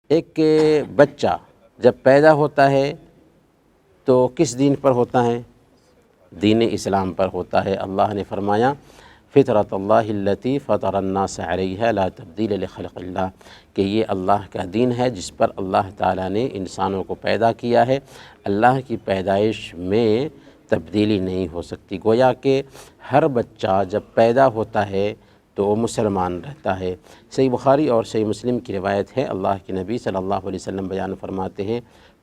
ایک بچہ جب پیدا ہوتا ہے تو کس دین پر ہوتا ہے؟ دین اسلام پر ہوتا ہے۔ اللہ نے فرمایا فطرت اللہ التی فطر الناس علیہا لا تبدیل لخلق اللہ، کہ یہ اللہ کا دین ہے جس پر اللہ تعالیٰ نے انسانوں کو پیدا کیا ہے، اللہ کی پیدائش میں تبدیلی نہیں ہو سکتی۔ گویا کہ ہر بچہ جب پیدا ہوتا ہے تو وہ مسلمان رہتا ہے۔ صحیح بخاری اور صحیح مسلم کی روایت ہے، اللہ کے نبی صلی اللہ علیہ وسلم بیان فرماتے ہیں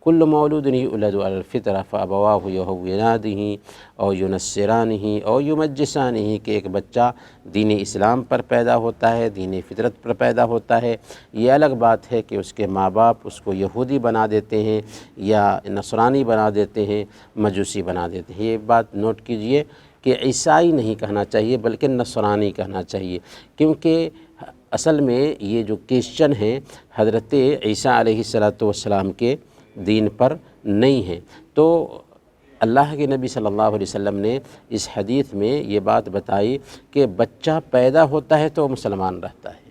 کل مولود یولد علی الفطرۃ فابواہ یہودانہ او ینصرانہ او یمجسانہ، کہ ایک بچہ دین اسلام پر پیدا ہوتا ہے، دین فطرت پر پیدا ہوتا ہے۔ یہ الگ بات ہے کہ اس کے ماں باپ اس کو یہودی بنا دیتے ہیں یا نصرانی بنا دیتے ہیں، مجوسی بنا دیتے ہیں۔ یہ بات نوٹ کیجئے کہ عیسائی نہیں کہنا چاہیے بلکہ نصرانی کہنا چاہیے، کیونکہ اصل میں یہ جو کرسچن ہیں حضرت عیسیٰ علیہ السلام کے دین پر نہیں ہیں۔ تو اللہ کے نبی صلی اللہ علیہ وسلم نے اس حدیث میں یہ بات بتائی کہ بچہ پیدا ہوتا ہے تو مسلمان رہتا ہے،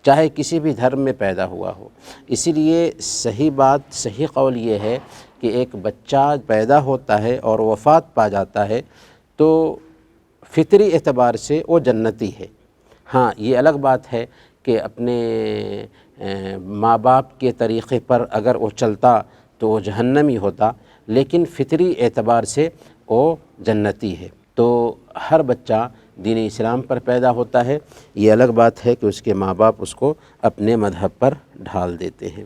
چاہے کسی بھی دھرم میں پیدا ہوا ہو۔ اسی لیے صحیح بات، صحیح قول یہ ہے کہ ایک بچہ پیدا ہوتا ہے اور وفات پا جاتا ہے تو فطری اعتبار سے وہ جنتی ہے۔ ہاں، یہ الگ بات ہے کہ اپنے ماں باپ کے طریقے پر اگر وہ چلتا تو وہ جہنمی ہوتا، لیکن فطری اعتبار سے وہ جنتی ہے۔ تو ہر بچہ دین اسلام پر پیدا ہوتا ہے، یہ الگ بات ہے کہ اس کے ماں باپ اس کو اپنے مذہب پر ڈھال دیتے ہیں۔